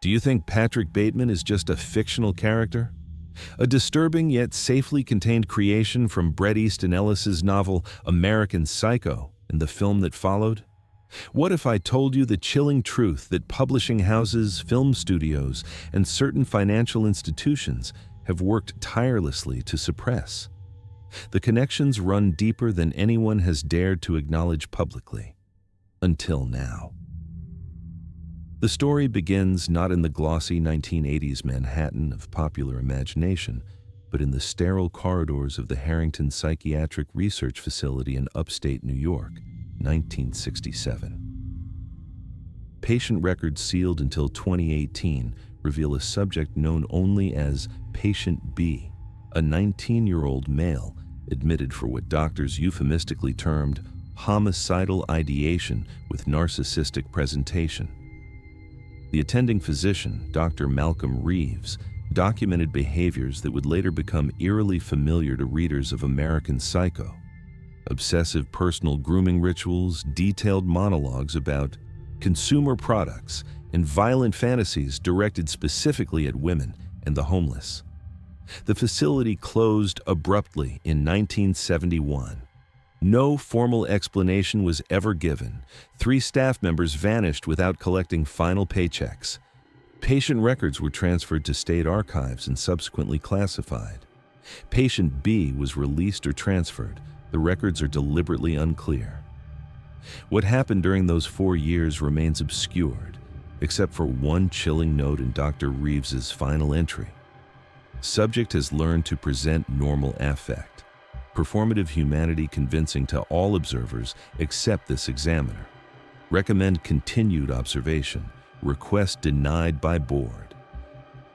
Do you think Patrick Bateman is just a fictional character? A disturbing yet safely contained creation from Bret Easton Ellis's novel American Psycho and the film that followed? What if I told you the chilling truth that publishing houses, film studios, and certain financial institutions have worked tirelessly to suppress? The connections run deeper than anyone has dared to acknowledge publicly. Until now. The story begins not in the glossy 1980s Manhattan of popular imagination, but in the sterile corridors of the Harrington Psychiatric Research Facility in upstate New York, 1967. Patient records sealed until 2018 reveal a subject known only as Patient B, a 19-year-old male admitted for what doctors euphemistically termed homicidal ideation with narcissistic presentation. The attending physician, Dr. Malcolm Reeves, documented behaviors that would later become eerily familiar to readers of American Psycho. Obsessive personal grooming rituals, detailed monologues about consumer products, and violent fantasies directed specifically at women and the homeless. The facility closed abruptly in 1971. No formal explanation was ever given. 3 staff members vanished without collecting final paychecks. Patient records were transferred to state archives and subsequently classified. Patient B was released or transferred. The records are deliberately unclear. What happened during those 4 years remains obscured, except for one chilling note in Dr. Reeves's final entry. Subject has learned to present normal affect. Performative humanity convincing to all observers except this examiner. Recommend continued observation. Request denied by board.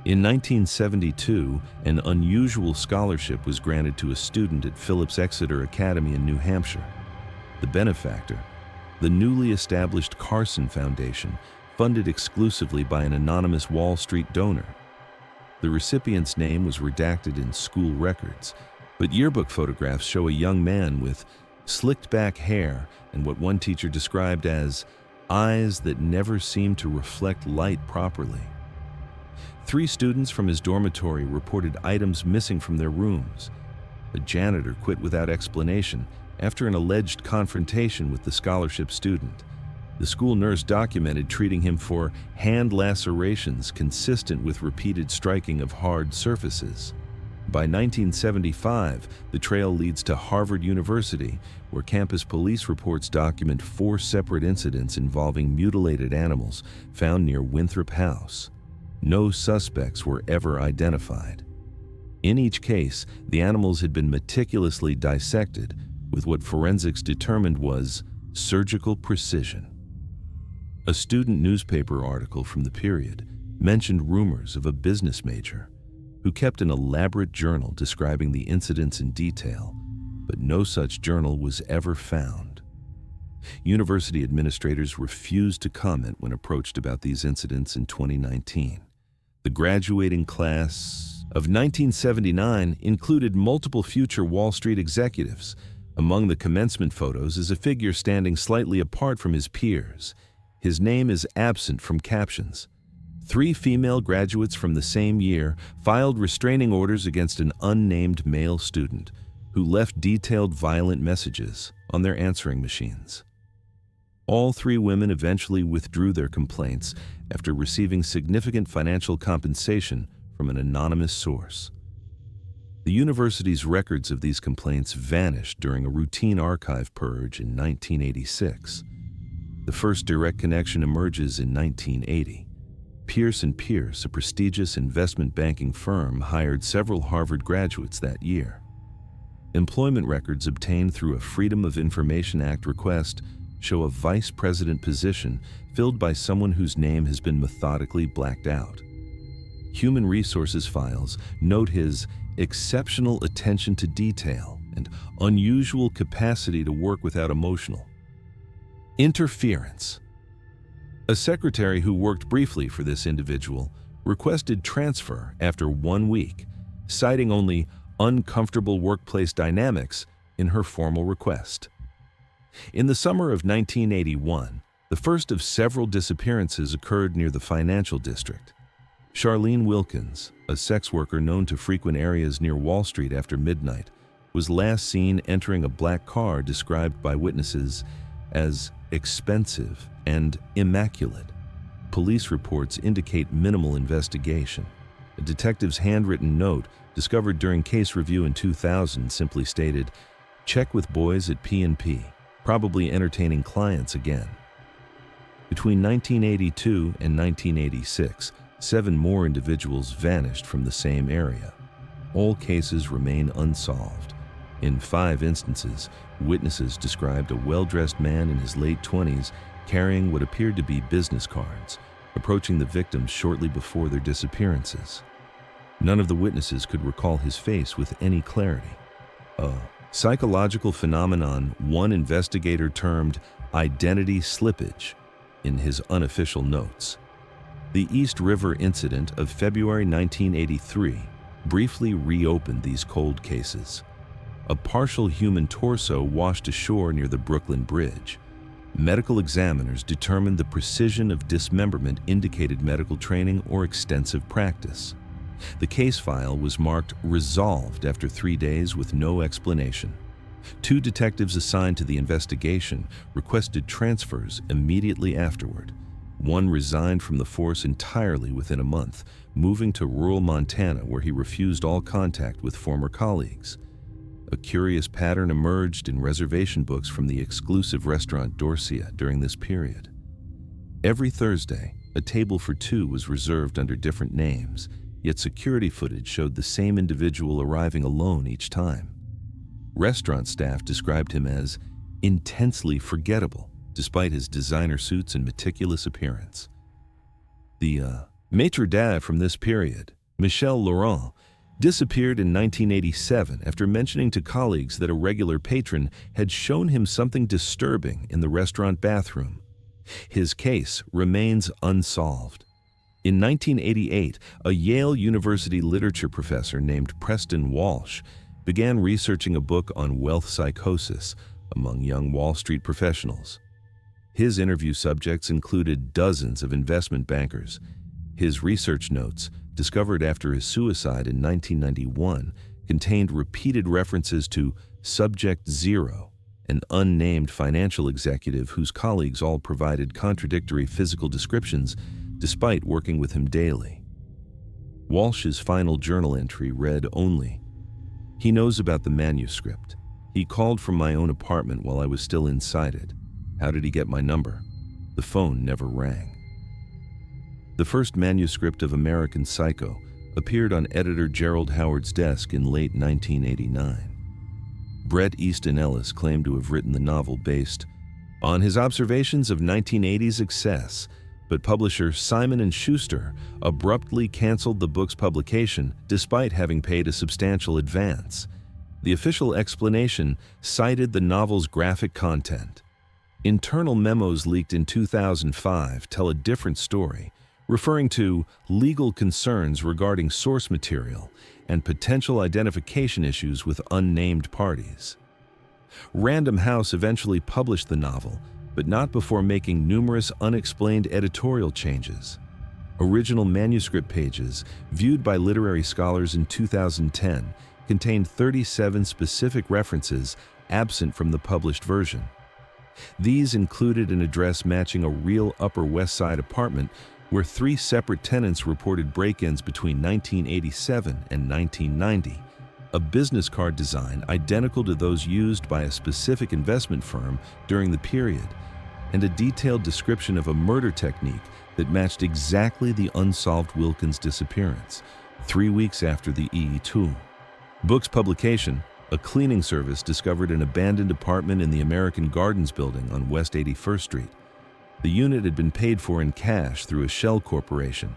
In 1972, an unusual scholarship was granted to a student at Phillips Exeter Academy in New Hampshire. The benefactor, the newly established Carson Foundation, funded exclusively by an anonymous Wall Street donor. The recipient's name was redacted in school records, but yearbook photographs show a young man with slicked back hair and what one teacher described as eyes that never seemed to reflect light properly. 3 students from his dormitory reported items missing from their rooms. A janitor quit without explanation after an alleged confrontation with the scholarship student. The school nurse documented treating him for hand lacerations consistent with repeated striking of hard surfaces. By 1975, the trail leads to Harvard University, where campus police reports document 4 separate incidents involving mutilated animals found near Winthrop House. No suspects were ever identified. In each case, the animals had been meticulously dissected with what forensics determined was surgical precision. A student newspaper article from the period mentioned rumors of a business major who kept an elaborate journal describing the incidents in detail, but no such journal was ever found. University administrators refused to comment when approached about these incidents in 2019. The graduating class of 1979 included multiple future Wall Street executives. Among the commencement photos is a figure standing slightly apart from his peers. His name is absent from captions. 3 female graduates from the same year filed restraining orders against an unnamed male student who left detailed violent messages on their answering machines. All 3 women eventually withdrew their complaints after receiving significant financial compensation from an anonymous source. The university's records of these complaints vanished during a routine archive purge in 1986. The first direct connection emerges in 1980. Pierce & Pierce, a prestigious investment banking firm, hired several Harvard graduates that year. Employment records obtained through a Freedom of Information Act request show a vice president position filled by someone whose name has been methodically blacked out. Human resources files note his exceptional attention to detail and unusual capacity to work without emotional interference. A secretary who worked briefly for this individual requested transfer after 1 week, citing only uncomfortable workplace dynamics in her formal request. In the summer of 1981, the first of several disappearances occurred near the financial district. Charlene Wilkins, a sex worker known to frequent areas near Wall Street after midnight, was last seen entering a black car described by witnesses as expensive and immaculate. Police reports indicate minimal investigation. A detective's handwritten note discovered during case review in 2000 simply stated, "Check with boys at P&P, probably entertaining clients again." Between 1982 and 1986, 7 more individuals vanished from the same area. All cases remain unsolved. In 5 instances, witnesses described a well-dressed man in his late 20s carrying what appeared to be business cards, approaching the victims shortly before their disappearances. None of the witnesses could recall his face with any clarity. A psychological phenomenon one investigator termed identity slippage in his unofficial notes. The East River incident of February 1983 briefly reopened these cold cases. A partial human torso washed ashore near the Brooklyn Bridge. Medical examiners determined the precision of dismemberment indicated medical training or extensive practice. The case file was marked resolved after 3 days with no explanation. 2 detectives assigned to the investigation requested transfers immediately afterward. One resigned from the force entirely within a month, moving to rural Montana where he refused all contact with former colleagues. A curious pattern emerged in reservation books from the exclusive restaurant Dorsia during this period. Every Thursday, a table for 2 was reserved under different names, yet security footage showed the same individual arriving alone each time. Restaurant staff described him as intensely forgettable, despite his designer suits and meticulous appearance. The maitre d' from this period, Michelle Laurent, disappeared in 1987 after mentioning to colleagues that a regular patron had shown him something disturbing in the restaurant bathroom. His case remains unsolved. In 1988, a Yale University literature professor named Preston Walsh began researching a book on wealth psychosis among young Wall Street professionals. His interview subjects included dozens of investment bankers. His research notes, discovered after his suicide in 1991, contained repeated references to Subject Zero, an unnamed financial executive whose colleagues all provided contradictory physical descriptions despite working with him daily. Walsh's final journal entry read only, "He knows about the manuscript. He called from my own apartment while I was still inside it. How did he get my number? The phone never rang." The first manuscript of American Psycho appeared on editor Gerald Howard's desk in late 1989. Bret Easton Ellis claimed to have written the novel based on his observations of 1980s excess, but publisher Simon & Schuster abruptly canceled the book's publication despite having paid a substantial advance. The official explanation cited the novel's graphic content. Internal memos leaked in 2005 tell a different story, referring to legal concerns regarding source material and potential identification issues with unnamed parties. Random House eventually published the novel, but not before making numerous unexplained editorial changes. Original manuscript pages, viewed by literary scholars in 2010, contained 37 specific references absent from the published version. These included an address matching a real Upper West Side apartment where 3 separate tenants reported break-ins between 1987 and 1990, a business card design identical to those used by a specific investment firm during the period, and a detailed description of a murder technique that matched exactly the unsolved Wilkins disappearance, 3 weeks after the EE2. Book's publication, a cleaning service discovered an abandoned apartment in the American Gardens building on West 81st Street. The unit had been paid for in cash through a shell corporation.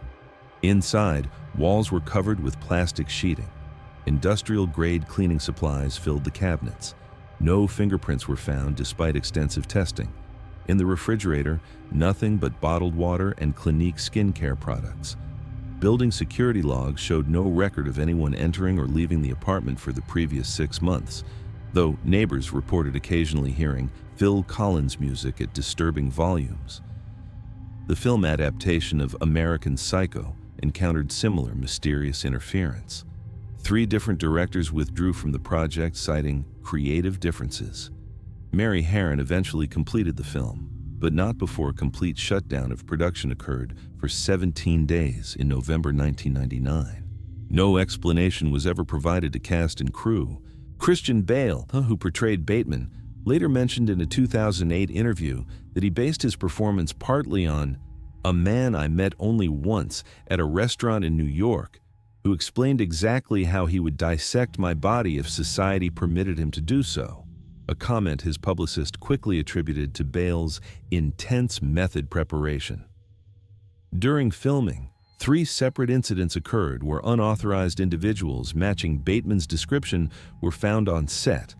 Inside, walls were covered with plastic sheeting. Industrial-grade cleaning supplies filled the cabinets. No fingerprints were found despite extensive testing. In the refrigerator, nothing but bottled water and Clinique skincare products. Building security logs showed no record of anyone entering or leaving the apartment for the previous 6 months, though neighbors reported occasionally hearing Phil Collins music at disturbing volumes. The film adaptation of American Psycho, encountered similar mysterious interference. 3 different directors withdrew from the project, citing creative differences. Mary Harron eventually completed the film, but not before a complete shutdown of production occurred for 17 days in November 1999. No explanation was ever provided to cast and crew. Christian Bale, who portrayed Bateman, later mentioned in a 2008 interview that he based his performance partly on a man I met only once at a restaurant in New York who explained exactly how he would dissect my body if society permitted him to do so, a comment his publicist quickly attributed to Bale's intense method preparation. During filming, 3 separate incidents occurred where unauthorized individuals matching Bateman's description were found on set,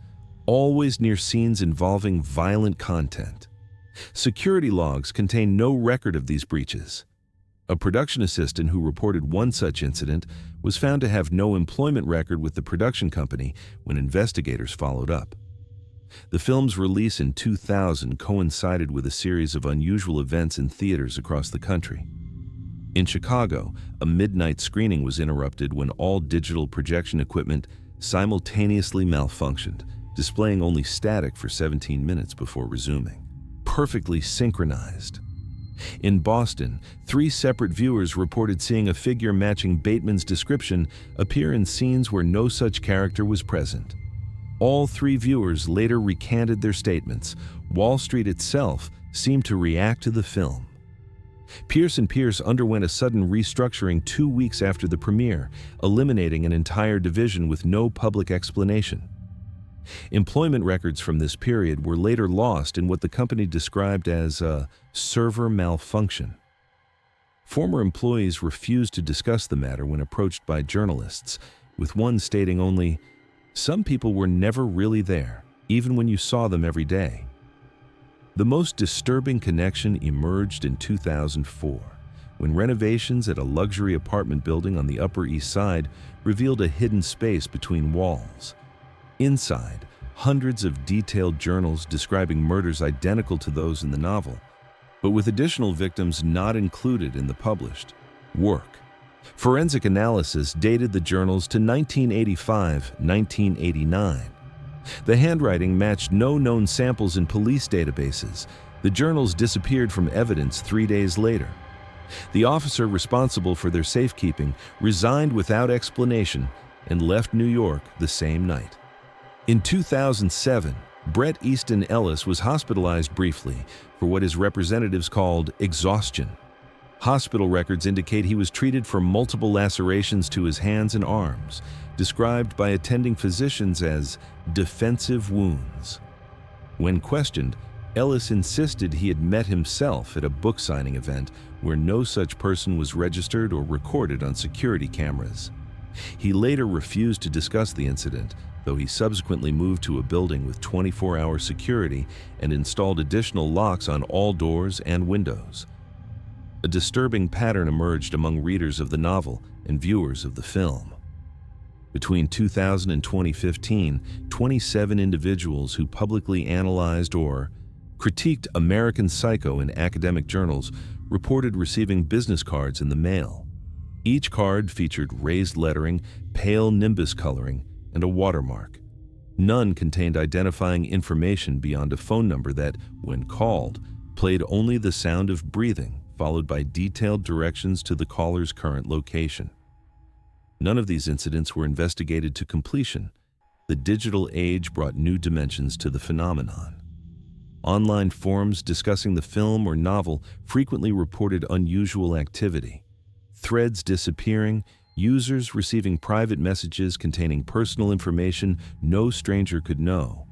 always near scenes involving violent content. Security logs contain no record of these breaches. A production assistant who reported one such incident was found to have no employment record with the production company when investigators followed up. The film's release in 2000 coincided with a series of unusual events in theaters across the country. In Chicago, a midnight screening was interrupted when all digital projection equipment simultaneously malfunctioned, displaying only static for 17 minutes before resuming. Perfectly synchronized. In Boston, 3 separate viewers reported seeing a figure matching Bateman's description appear in scenes where no such character was present. All 3 viewers later recanted their statements. Wall Street itself seemed to react to the film. Pierce & Pierce underwent a sudden restructuring 2 weeks after the premiere, eliminating an entire division with no public explanation. Employment records from this period were later lost in what the company described as a server malfunction. Former employees refused to discuss the matter when approached by journalists, with one stating only, "Some people were never really there, even when you saw them every day." The most disturbing connection emerged in 2004, when renovations at a luxury apartment building on the Upper East Side revealed a hidden space between walls. Inside, hundreds of detailed journals describing murders identical to those in the novel, but with additional victims not included in the published work. Forensic analysis dated the journals to 1985-1989. The handwriting matched no known samples in police databases. The journals disappeared from evidence 3 days later. The officer responsible for their safekeeping resigned without explanation and left New York the same night. In 2007, Bret Easton Ellis was hospitalized briefly for what his representatives called exhaustion. Hospital records indicate he was treated for multiple lacerations to his hands and arms, described by attending physicians as defensive wounds. When questioned, Ellis insisted he had met himself at a book signing event where no such person was registered or recorded on security cameras. He later refused to discuss the incident, though he subsequently moved to a building with 24-hour security and installed additional locks on all doors and windows. A disturbing pattern emerged among readers of the novel and viewers of the film. Between 2000 and 2015, 27 individuals who publicly analyzed or critiqued American Psycho in academic journals reported receiving business cards in the mail. Each card featured raised lettering, pale nimbus coloring, and a watermark. None contained identifying information beyond a phone number that, when called, played only the sound of breathing, followed by detailed directions to the caller's current location. None of these incidents were investigated to completion. The digital age brought new dimensions to the phenomenon. Online forums discussing the film or novel frequently reported unusual activity. Threads disappearing, users receiving private messages containing personal information no stranger could know.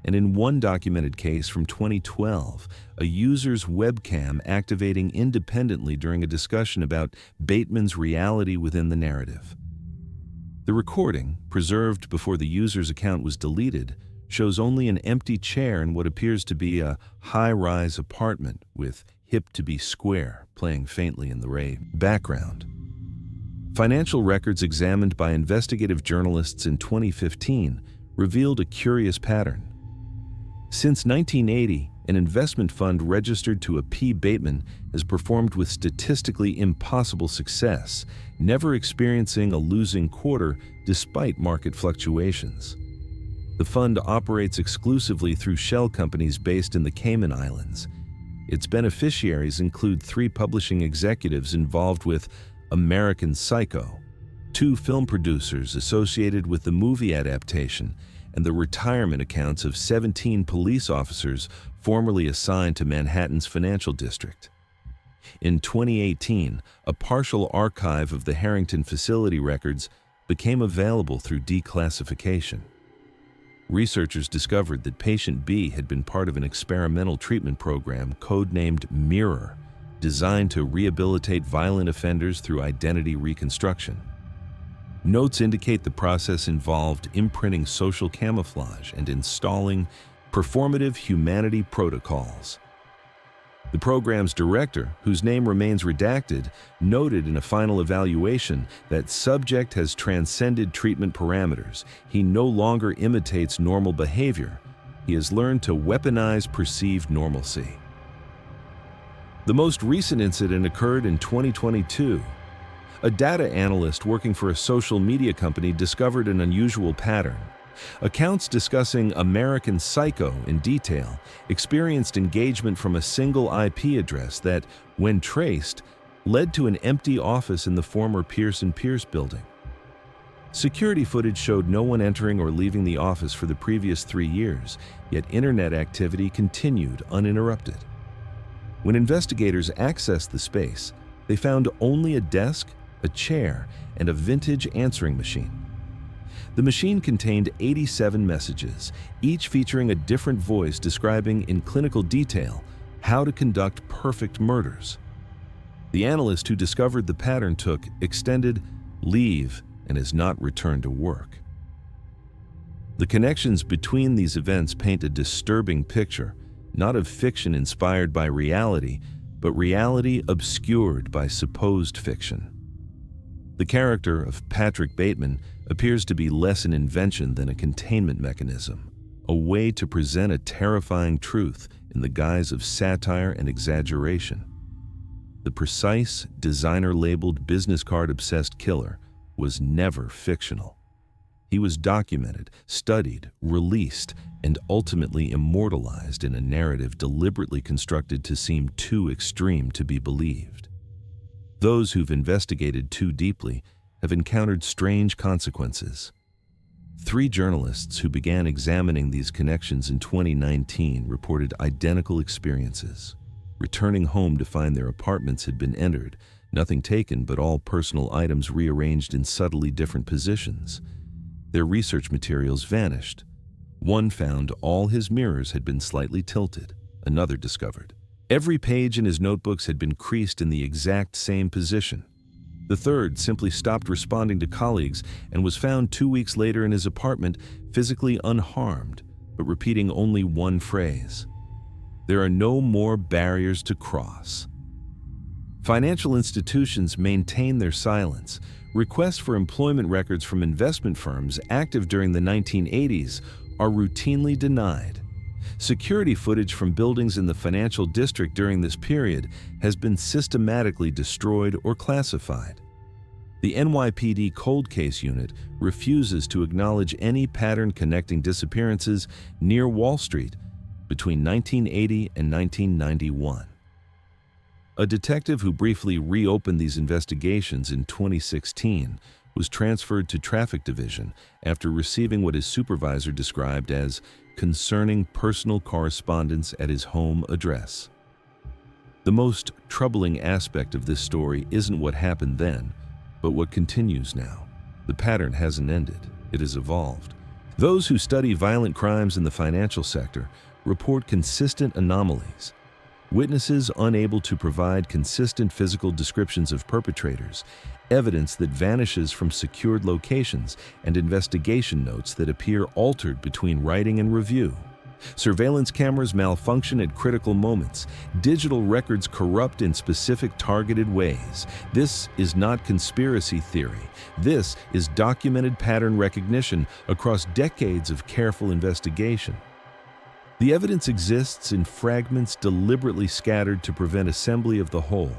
And in one documented case from 2012, a user's webcam activating independently during a discussion about Bateman's reality within the narrative. The recording, preserved before the user's account was deleted, shows only an empty chair in what appears to be a high-rise apartment with "Hip to be Square" playing faintly in the background. Financial records examined by investigative journalists in 2015 revealed a curious pattern. Since 1980, an investment fund registered to a P. Bateman has performed with statistically impossible success, never experiencing a losing quarter despite market fluctuations. The fund operates exclusively through shell companies based in the Cayman Islands. Its beneficiaries include 3 publishing executives involved with American Psycho, 2 film producers associated with the movie adaptation, and the retirement accounts of 17 police officers formerly assigned to Manhattan's financial district. In 2018, a partial archive of the Harrington facility records became available through declassification. Researchers discovered that patient B had been part of an experimental treatment program codenamed Mirror, designed to rehabilitate violent offenders through identity reconstruction. Notes indicate the process involved imprinting social camouflage and installing performative humanity protocols. The program's director, whose name remains redacted, noted in a final evaluation that subject has transcended treatment parameters. He no longer imitates normal behavior. He has learned to weaponize perceived normalcy. The most recent incident occurred in 2022. A data analyst working for a social media company discovered an unusual pattern. Accounts discussing American Psycho in detail experienced engagement from a single IP address that, when traced, led to an empty office in the former Pierce & Pierce building. Security footage showed no one entering or leaving the office for the previous 3 years, yet internet activity continued uninterrupted. When investigators accessed the space, they found only a desk, a chair, and a vintage answering machine. The machine contained 87 messages, each featuring a different voice describing in clinical detail how to conduct perfect murders. The analyst who discovered the pattern took extended leave and has not returned to work. The connections between these events paint a disturbing picture, not of fiction inspired by reality, but reality obscured by supposed fiction. The character of Patrick Bateman appears to be less an invention than a containment mechanism, a way to present a terrifying truth in the guise of satire and exaggeration. The precise, designer-labeled business card-obsessed killer was never fictional. He was documented, studied, released, and ultimately immortalized in a narrative deliberately constructed to seem too extreme to be believed. Those who've investigated too deeply have encountered strange consequences. 3 journalists who began examining these connections in 2019 reported identical experiences, returning home to find their apartments had been entered, nothing taken but all personal items rearranged in subtly different positions. Their research materials vanished. One found all his mirrors had been slightly tilted. Another discovered every page in his notebooks had been creased in the exact same position. The third simply stopped responding to colleagues and was found 2 weeks later in his apartment, physically unharmed, but repeating only one phrase: "There are no more barriers to cross." Financial institutions maintain their silence. Requests for employment records from investment firms active during the 1980s are routinely denied. Security footage from buildings in the financial district during this period has been systematically destroyed or classified. The NYPD Cold Case Unit refuses to acknowledge any pattern connecting disappearances near Wall Street between 1980 and 1991. A detective who briefly reopened these investigations in 2016 was transferred to Traffic Division after receiving what his supervisor described as concerning personal correspondence at his home address. The most troubling aspect of this story isn't what happened then, but what continues now. The pattern hasn't ended, it has evolved. Those who study violent crimes in the financial sector report consistent anomalies. Witnesses unable to provide consistent physical descriptions of perpetrators, evidence that vanishes from secured locations, and investigation notes that appear altered between writing and review. Surveillance cameras malfunction at critical moments. Digital records corrupt in specific targeted ways. This is not conspiracy theory. This is documented pattern recognition across decades of careful investigation. The evidence exists in fragments deliberately scattered to prevent assembly of the whole.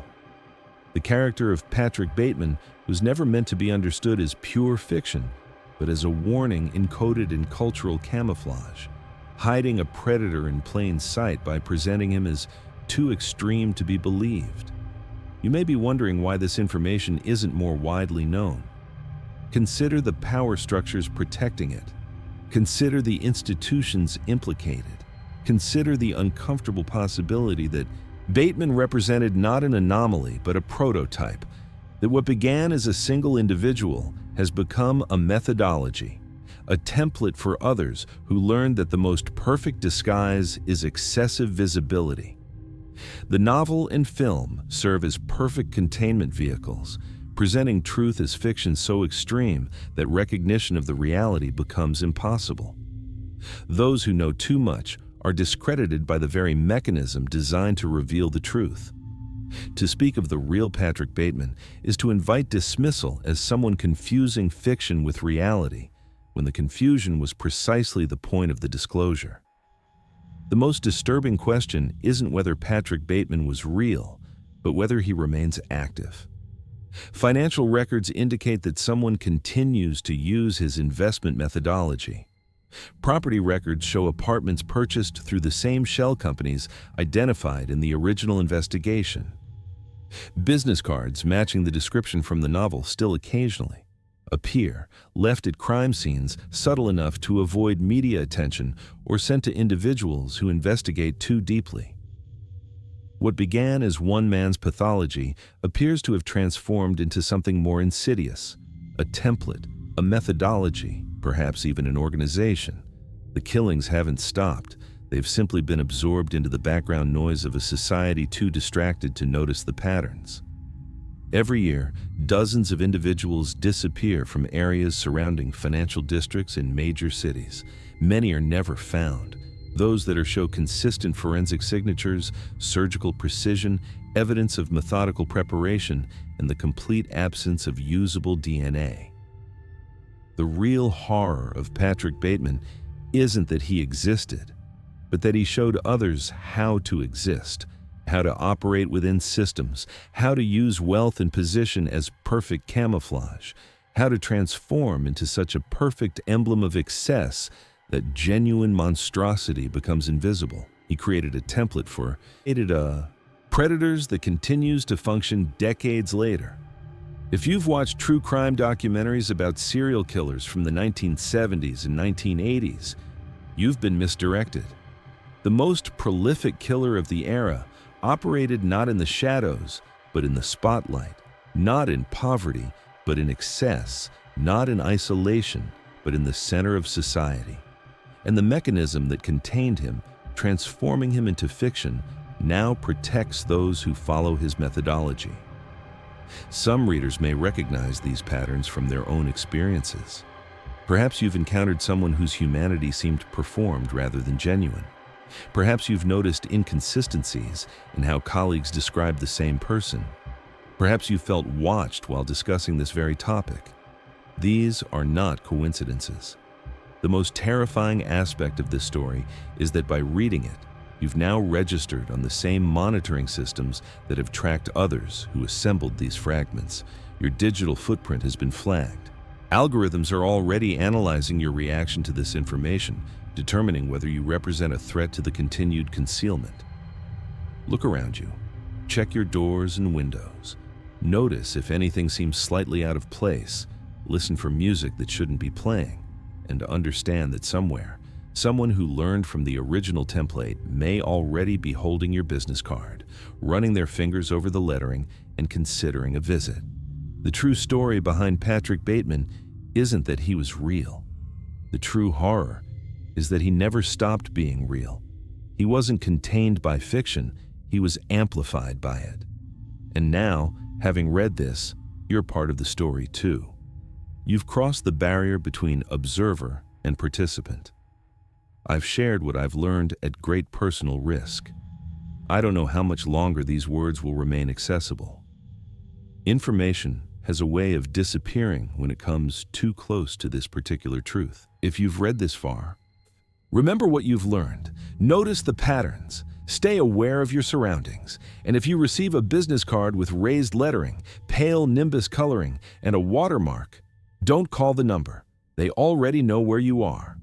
The character of Patrick Bateman was never meant to be understood as pure fiction, but as a warning encoded in cultural camouflage, hiding a predator in plain sight by presenting him as too extreme to be believed. You may be wondering why this information isn't more widely known. Consider the power structures protecting it. Consider the institutions implicated. Consider the uncomfortable possibility that Bateman represented not an anomaly but a prototype, that what began as a single individual has become a methodology, a template for others who learned that the most perfect disguise is excessive visibility. The novel and film serve as perfect containment vehicles, presenting truth as fiction so extreme that recognition of the reality becomes impossible. Those who know too much are discredited by the very mechanism designed to reveal the truth. To speak of the real Patrick Bateman is to invite dismissal as someone confusing fiction with reality, when the confusion was precisely the point of the disclosure. The most disturbing question isn't whether Patrick Bateman was real, but whether he remains active. Financial records indicate that someone continues to use his investment methodology. Property records show apartments purchased through the same shell companies identified in the original investigation. Business cards matching the description from the novel still occasionally appear, left at crime scenes subtle enough to avoid media attention or sent to individuals who investigate too deeply. What began as one man's pathology appears to have transformed into something more insidious, a template, a methodology, perhaps even an organization. The killings haven't stopped. They've simply been absorbed into the background noise of a society too distracted to notice the patterns. Every year, dozens of individuals disappear from areas surrounding financial districts in major cities. Many are never found. Those that show consistent forensic signatures, surgical precision, evidence of methodical preparation, and the complete absence of usable DNA. The real horror of Patrick Bateman isn't that he existed, but that he showed others how to exist, how to operate within systems, how to use wealth and position as perfect camouflage, how to transform into such a perfect emblem of excess that genuine monstrosity becomes invisible. He created a template for predators that continues to function decades later. If you've watched true crime documentaries about serial killers from the 1970s and 1980s, you've been misdirected. The most prolific killer of the era operated not in the shadows, but in the spotlight, not in poverty, but in excess, not in isolation, but in the center of society. And the mechanism that contained him, transforming him into fiction, now protects those who follow his methodology. Some readers may recognize these patterns from their own experiences. Perhaps you've encountered someone whose humanity seemed performed rather than genuine. Perhaps you've noticed inconsistencies in how colleagues describe the same person. Perhaps you felt watched while discussing this very topic. These are not coincidences. The most terrifying aspect of this story is that by reading it, you've now registered on the same monitoring systems that have tracked others who assembled these fragments. Your digital footprint has been flagged. Algorithms are already analyzing your reaction to this information, determining whether you represent a threat to the continued concealment. Look around you. Check your doors and windows. Notice if anything seems slightly out of place. Listen for music that shouldn't be playing. And understand that somewhere, someone who learned from the original template may already be holding your business card, running their fingers over the lettering, and considering a visit. The true story behind Patrick Bateman isn't that he was real. The true horror is that he never stopped being real. He wasn't contained by fiction, he was amplified by it. And now, having read this, you're part of the story too. You've crossed the barrier between observer and participant. I've shared what I've learned at great personal risk. I don't know how much longer these words will remain accessible. Information has a way of disappearing when it comes too close to this particular truth. If you've read this far, Remember what you've learned. Notice the patterns. Stay aware of your surroundings. And if you receive a business card with raised lettering, pale nimbus coloring, and a watermark, don't call the number. They already know where you are.